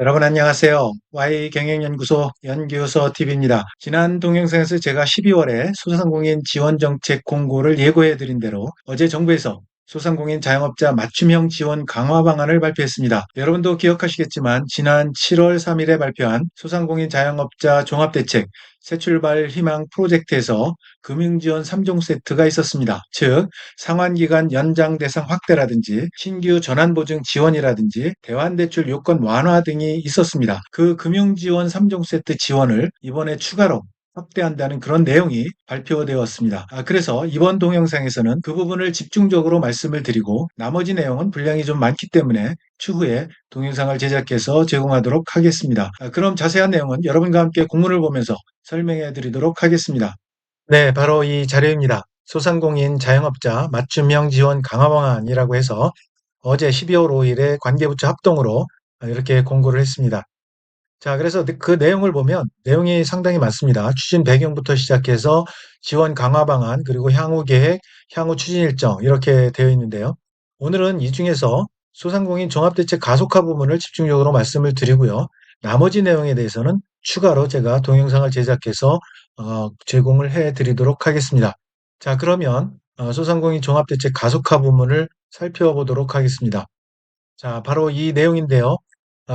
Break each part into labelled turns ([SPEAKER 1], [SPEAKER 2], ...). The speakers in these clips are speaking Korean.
[SPEAKER 1] 여러분 안녕하세요. Y경영연구소 연구소 TV입니다. 지난 동영상에서 제가 12월에 소상공인 지원정책 공고를 예고해 드린 대로 어제 정부에서 소상공인 자영업자 맞춤형 지원 강화 방안을 발표했습니다. 여러분도 기억하시겠지만 지난 7월 3일에 발표한 소상공인 자영업자 종합대책 새출발 희망 프로젝트에서 금융지원 3종 세트가 있었습니다. 즉 상환기간 연장 대상 확대라든지 신규 전환보증 지원이라든지 대환대출 요건 완화 등이 있었습니다. 그 금융지원 3종 세트 지원을 이번에 추가로 확대한다는 그런 내용이 발표되었습니다. 그래서 이번 동영상에서는 그 부분을 집중적으로 말씀을 드리고 나머지 내용은 분량이 좀 많기 때문에 추후에 동영상을 제작해서 제공하도록 하겠습니다. 그럼 자세한 내용은 여러분과 함께 공문을 보면서 설명해 드리도록 하겠습니다. 네, 바로 이 자료입니다. 소상공인 자영업자 맞춤형 지원 강화 방안이라고 해서 어제 12월 5일에 관계부처 합동으로 이렇게 공고를 했습니다. 자, 그래서 그 내용을 보면 내용이 상당히 많습니다. 추진 배경부터 시작해서 지원 강화 방안, 그리고 향후 계획, 향후 추진 일정 이렇게 되어 있는데요. 오늘은 이 중에서 소상공인 종합대책 가속화 부분을 집중적으로 말씀을 드리고요. 나머지 내용에 대해서는 추가로 제가 동영상을 제작해서 제공을 해 드리도록 하겠습니다. 자, 그러면 소상공인 종합대책 가속화 부분을 살펴보도록 하겠습니다. 자, 바로 이 내용인데요.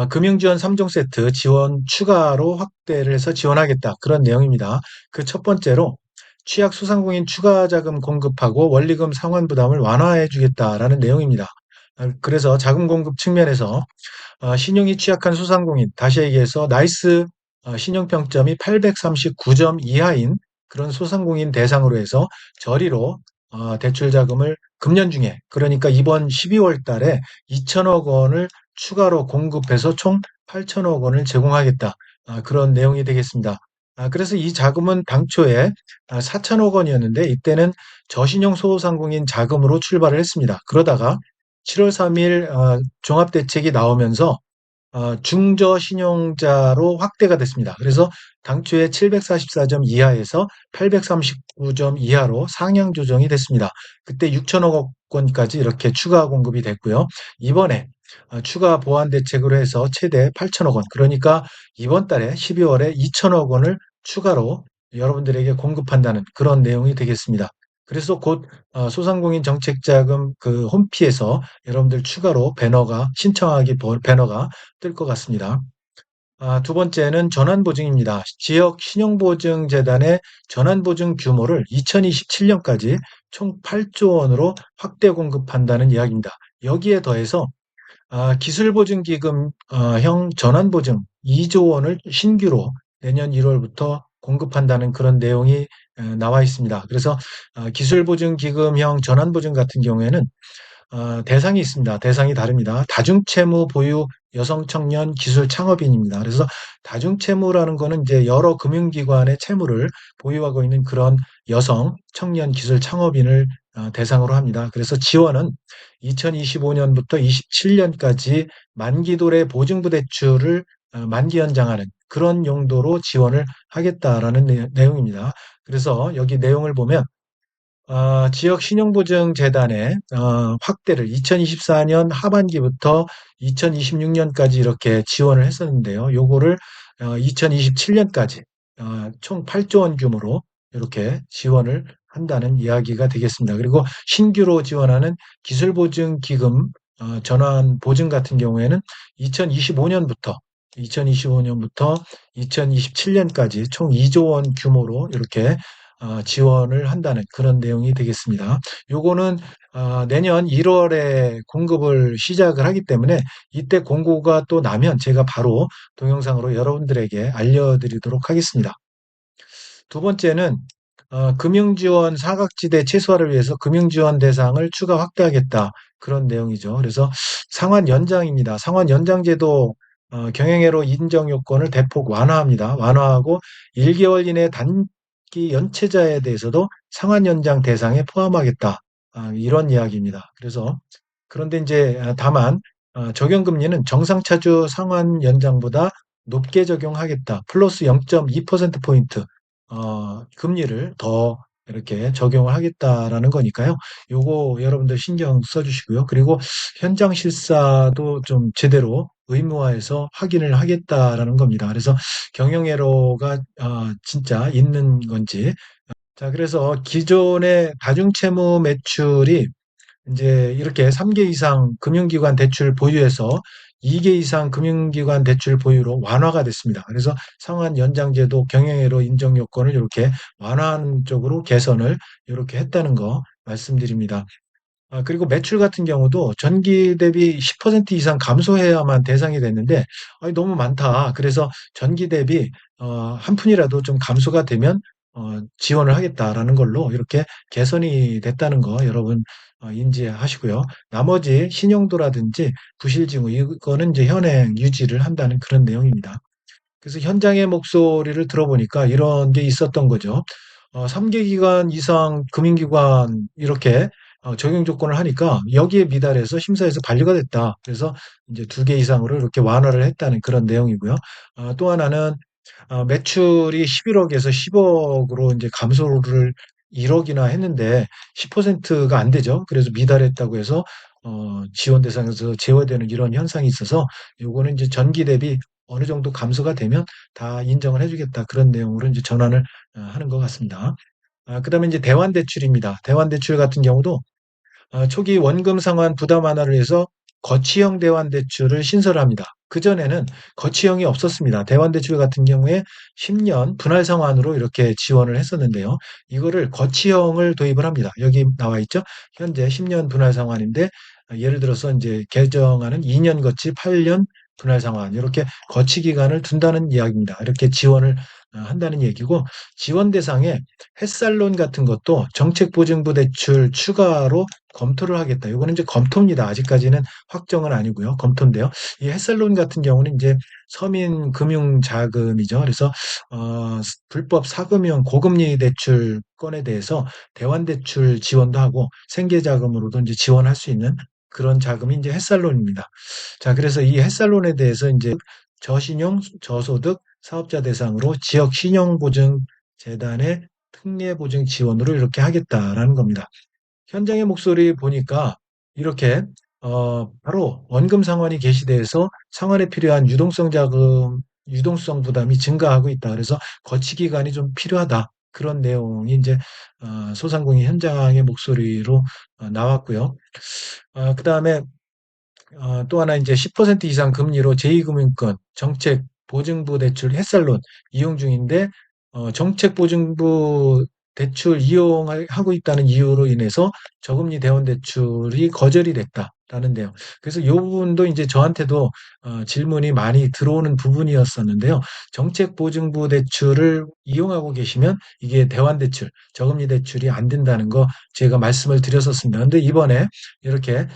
[SPEAKER 1] 금융지원 3종 세트 지원 추가로 확대를 해서 지원하겠다. 그런 내용입니다. 그 첫 번째로 취약 소상공인 추가 자금 공급하고 원리금 상환 부담을 완화해 주겠다라는 내용입니다. 그래서 자금 공급 측면에서 신용이 취약한 소상공인, 다시 얘기해서 나이스 신용평점이 839점 이하인 그런 소상공인 대상으로 해서 저리로 대출 자금을 금년 중에, 그러니까 이번 12월 달에 2천억 원을 추가로 공급해서 총 8천억 원을 제공하겠다. 그런 내용이 되겠습니다. 그래서 이 자금은 당초에 4천억 원이었는데 이때는 저신용 소상공인 자금으로 출발을 했습니다. 그러다가 7월 3일 종합대책이 나오면서 중저신용자로 확대가 됐습니다. 그래서 당초에 744점 이하에서 839점 이하로 상향 조정이 됐습니다. 그때 6천억 원까지 이렇게 추가 공급이 됐고요. 이번에 추가 보완 대책으로 해서 최대 8천억 원, 그러니까 이번 달에 12월에 2천억 원을 추가로 여러분들에게 공급한다는 그런 내용이 되겠습니다. 그래서 곧 소상공인 정책자금 그 홈피에서 여러분들 추가로 배너가 신청하기 배너가 뜰 것 같습니다. 두 번째는 전환보증입니다. 지역 신용보증재단의 전환보증 규모를 2027년까지 총 8조 원으로 확대 공급한다는 이야기입니다. 여기에 더해서 기술보증기금형 전환보증 2조 원을 신규로 내년 1월부터 공급한다는 그런 내용이 나와 있습니다. 그래서 기술보증기금형 전환보증 같은 경우에는 대상이 있습니다. 대상이 다릅니다. 다중채무 보유 여성 청년 기술 창업인입니다. 그래서 다중채무라는 거는 이제 여러 금융기관의 채무를 보유하고 있는 그런 여성 청년 기술 창업인을 대상으로 합니다. 그래서 지원은 2025년부터 27년까지 만기도래 보증부 대출을 만기 연장하는 그런 용도로 지원을 하겠다라는 내용입니다. 그래서 여기 내용을 보면 지역 신용보증재단의 확대를 2024년 하반기부터 2026년까지 이렇게 지원을 했었는데요. 요거를 2027년까지 총 8조 원 규모로 이렇게 지원을 한다는 이야기가 되겠습니다. 그리고 신규로 지원하는 기술보증기금 전환 보증 같은 경우에는 2025년부터 2027년까지 총 2조 원 규모로 이렇게 지원을 한다는 그런 내용이 되겠습니다. 요거는 내년 1월에 공급을 시작을 하기 때문에 이때 공고가 또 나면 제가 바로 동영상으로 여러분들에게 알려드리도록 하겠습니다. 두 번째는 금융지원 사각지대 최소화를 위해서 금융지원 대상을 추가 확대하겠다. 그런 내용이죠. 그래서 상환 연장입니다. 상환 연장제도 경영애로 인정 요건을 대폭 완화합니다. 완화하고 1개월 이내 단기 연체자에 대해서도 상환 연장 대상에 포함하겠다. 이런 이야기입니다. 그래서 그런데 이제 다만 적용 금리는 정상차주 상환 연장보다 높게 적용하겠다. 플러스 0.2%포인트 금리를 더 이렇게 적용을 하겠다라는 거니까요. 요거 여러분들 신경 써주시고요. 그리고 현장 실사도 좀 제대로 의무화해서 확인을 하겠다라는 겁니다. 그래서 경영애로가 진짜 있는 건지. 자, 그래서 기존의 다중채무 매출이 이제 이렇게 3개 이상 금융기관 대출 보유에서 2개 이상 금융기관 대출 보유로 완화가 됐습니다. 그래서 상환 연장제도 경영애로 인정 요건을 이렇게 완화하는 쪽으로 개선을 이렇게 했다는 거 말씀드립니다. 그리고 매출 같은 경우도 전기 대비 10% 이상 감소해야만 대상이 됐는데 아니, 너무 많다. 그래서 전기 대비 한 푼이라도 좀 감소가 되면 지원을 하겠다라는 걸로 이렇게 개선이 됐다는 거 여러분 인지하시고요. 나머지 신용도라든지 부실징후 이거는 이제 현행 유지를 한다는 그런 내용입니다. 그래서 현장의 목소리를 들어보니까 이런 게 있었던 거죠. 3개 기간 이상 금융기관 이렇게 적용 조건을 하니까 여기에 미달해서 심사에서 반려가 됐다. 그래서 이제 2개 이상으로 이렇게 완화를 했다는 그런 내용이고요. 또 하나는 매출이 11억에서 10억으로 이제 감소를 1억이나 했는데 10%가 안 되죠. 그래서 미달했다고 해서 지원 대상에서 제외되는 이런 현상이 있어서 요거는 이제 전기 대비 어느 정도 감소가 되면 다 인정을 해주겠다. 그런 내용으로 이제 전환을 하는 것 같습니다. 그다음에 이제 대환대출입니다. 대환대출 같은 경우도 초기 원금 상환 부담 완화를 해서 거치형 대환대출을 신설합니다. 그전에는 거치형이 없었습니다. 대환대출 같은 경우에 10년 분할 상환으로 이렇게 지원을 했었는데요. 이거를 거치형을 도입을 합니다. 여기 나와 있죠. 현재 10년 분할 상환인데 예를 들어서 이제 개정하는 2년 거치 8년 분할 상환 이렇게 거치 기간을 둔다는 이야기입니다. 이렇게 지원을 한다는 얘기고 지원 대상에 햇살론 같은 것도 정책보증부 대출 추가로 검토를 하겠다. 이거는 이제 검토입니다. 아직까지는 확정은 아니고요. 검토인데요. 이 햇살론 같은 경우는 이제 서민 금융 자금이죠. 그래서 불법 사금융 고금리 대출건에 대해서 대환 대출 지원도 하고 생계 자금으로도 이제 지원할 수 있는 그런 자금이 이제 햇살론입니다. 자, 그래서 이 햇살론에 대해서 이제 저신용, 저소득 사업자 대상으로 지역 신용보증 재단의 특례보증 지원으로 이렇게 하겠다라는 겁니다. 현장의 목소리 보니까 이렇게 바로 원금 상환이 개시돼서 상환에 필요한 유동성 자금, 유동성 부담이 증가하고 있다. 그래서 거치 기간이 좀 필요하다. 그런 내용이 이제 소상공인 현장의 목소리로 나왔고요. 그다음에 또 하나 이제 10% 이상 금리로 제2금융권 정책 보증부 대출 햇살론 이용 중인데 정책 보증부 대출 이용하고 있다는 이유로 인해서 저금리 대원 대출이 거절이 됐다라는데요. 그래서 이 부분도 이제 저한테도 질문이 많이 들어오는 부분이었었는데요. 정책 보증부 대출을 이용하고 계시면 이게 대환 대출, 저금리 대출이 안 된다는 거 제가 말씀을 드렸었습니다. 근데 이번에 이렇게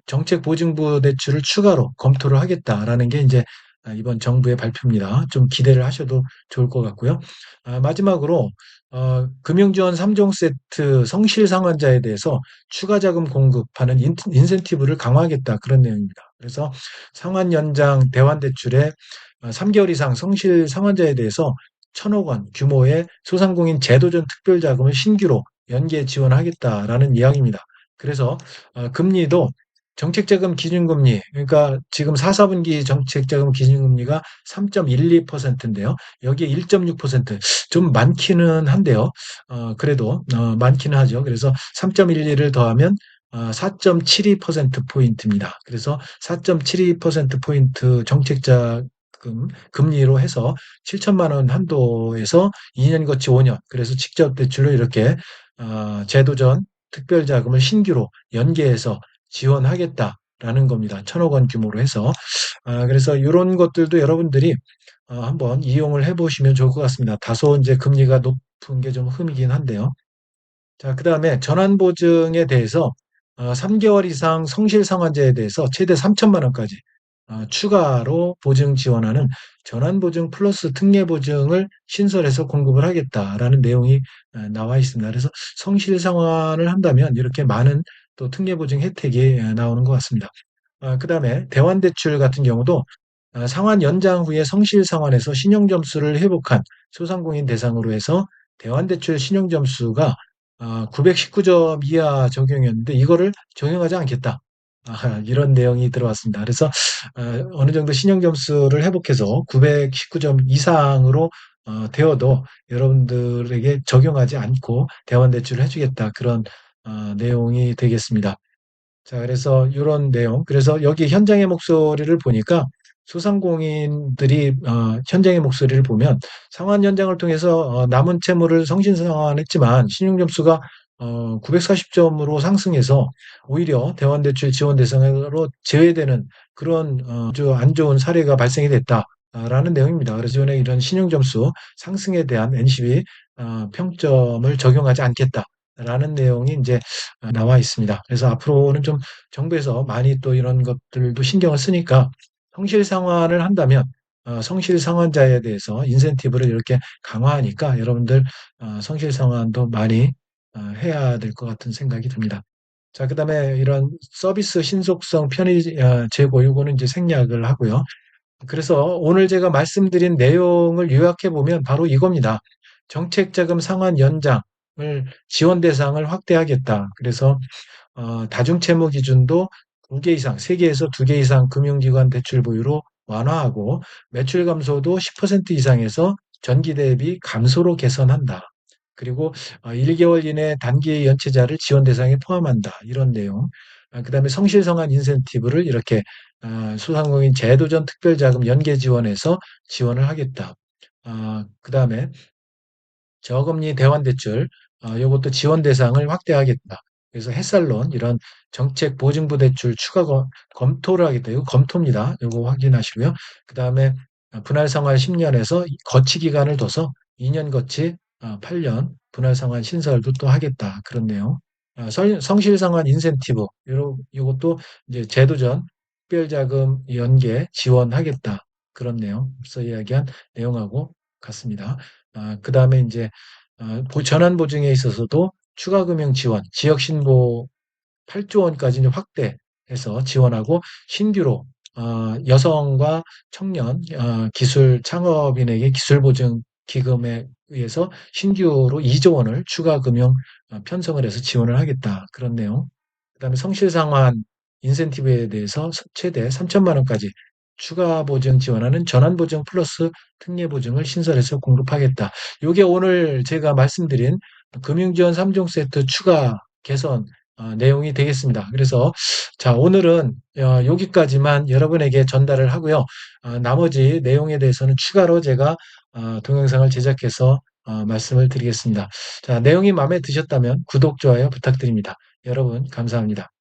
[SPEAKER 1] 정책보증부 대출을 추가로 검토를 하겠다라는 게 이제 이번 정부의 발표입니다. 좀 기대를 하셔도 좋을 것 같고요. 마지막으로 금융지원 3종 세트 성실 상환자에 대해서 추가 자금 공급하는 인센티브를 강화하겠다 그런 내용입니다. 그래서 상환 연장 대환 대출에 3개월 이상 성실 상환자에 대해서 1,000억 원 규모의 소상공인 제도전 특별자금을 신규로 연계 지원하겠다라는 이야기입니다. 그래서 금리도 정책자금 기준금리, 그러니까 지금 4, 4분기 정책자금 기준금리가 3.12%인데요. 여기에 1.6%좀 많기는 한데요. 그래도 많기는 하죠. 그래서 3.12를 더하면 4.72%포인트입니다. 그래서 4.72%포인트 정책자금 금리로 해서 7천만 원 한도에서 2년 거치 5년, 그래서 직접 대출로 이렇게 제도전 특별자금을 신규로 연계해서 지원하겠다라는 겁니다. 1,000억 원 규모로 해서. 그래서 이런 것들도 여러분들이 한번 이용을 해보시면 좋을 것 같습니다. 다소 이제 금리가 높은 게 좀 흠이긴 한데요. 자, 그 다음에 전환보증에 대해서 3개월 이상 성실 상환자에 대해서 최대 3천만 원까지 추가로 보증 지원하는 전환보증 플러스 특례보증을 신설해서 공급을 하겠다라는 내용이 나와 있습니다. 그래서 성실 상환을 한다면 이렇게 많은 또 특례보증 혜택이 나오는 것 같습니다. 그다음에 대환대출 같은 경우도 상환 연장 후에 성실 상환에서 신용점수를 회복한 소상공인 대상으로 해서 대환대출 신용점수가 919점 이하 적용이었는데 이거를 적용하지 않겠다. 이런 내용이 들어왔습니다. 그래서 어느 정도 신용점수를 회복해서 919점 이상으로 되어도 여러분들에게 적용하지 않고 대환대출을 해주겠다. 그런 내용이 되겠습니다. 자, 그래서 이런 내용. 그래서 여기 현장의 목소리를 보니까 소상공인들이 현장의 목소리를 보면 상환 현장을 통해서 남은 채무를 성신상환했지만 신용점수가 940점으로 상승해서 오히려 대환대출 지원 대상으로 제외되는 그런 아주 안 좋은 사례가 발생이 됐다라는 내용입니다. 그래서 이번에 이런 신용점수 상승에 대한 NCB 평점을 적용하지 않겠다라는 내용이 이제 나와 있습니다. 그래서 앞으로는 좀 정부에서 많이 또 이런 것들도 신경을 쓰니까 성실 상환을 한다면 성실 상환자에 대해서 인센티브를 이렇게 강화하니까 여러분들 성실 상환도 많이 해야 될 것 같은 생각이 듭니다. 자, 그다음에 이런 서비스 신속성 편의 제고 요거는 이제 생략을 하고요. 그래서 오늘 제가 말씀드린 내용을 요약해 보면 바로 이겁니다. 정책자금 상환 연장을 지원 대상을 확대하겠다. 그래서 다중채무 기준도 2개 이상, 3개에서 2개 이상 금융기관 대출 보유로 완화하고 매출 감소도 10% 이상에서 전기 대비 감소로 개선한다. 그리고 1개월 이내 단기 연체자를 지원 대상에 포함한다. 이런 내용. 그다음에 성실성한 인센티브를 이렇게 소상공인 제도전 특별자금 연계 지원에서 지원을 하겠다. 그다음에 저금리 대환대출 요것도 지원 대상을 확대하겠다. 그래서 햇살론 이런 정책 보증부 대출 추가 검토를 하겠다. 이거 검토입니다. 이거 확인하시고요. 그다음에 분할 상환 10년에서 거치 기간을 둬서 2년 거치 8년 분할 상환 신설도 또 하겠다. 그런 내용. 성실 상환 인센티브 요것도 이제 제도전 특별자금 연계 지원하겠다. 그런 내용. 앞서 이야기한 내용하고 같습니다. 그다음에 이제 전환 보증에 있어서도 추가 금융 지원, 지역 신고 8조 원까지 이제 확대해서 지원하고 신규로 여성과 청년 기술 창업인에게 기술 보증 기금에 의해서 신규로 2조 원을 추가 금융 편성을 해서 지원을 하겠다. 그런 내용. 그다음에 성실상환 인센티브에 대해서 최대 3천만 원까지 추가 보증 지원하는 전환 보증 플러스 특례 보증을 신설해서 공급하겠다. 이게 오늘 제가 말씀드린 금융지원 3종 세트 추가 개선 내용이 되겠습니다. 그래서 자, 오늘은 여기까지만 여러분에게 전달을 하고요. 나머지 내용에 대해서는 추가로 제가 동영상을 제작해서 말씀을 드리겠습니다. 자, 내용이 마음에 드셨다면 구독, 좋아요 부탁드립니다. 여러분 감사합니다.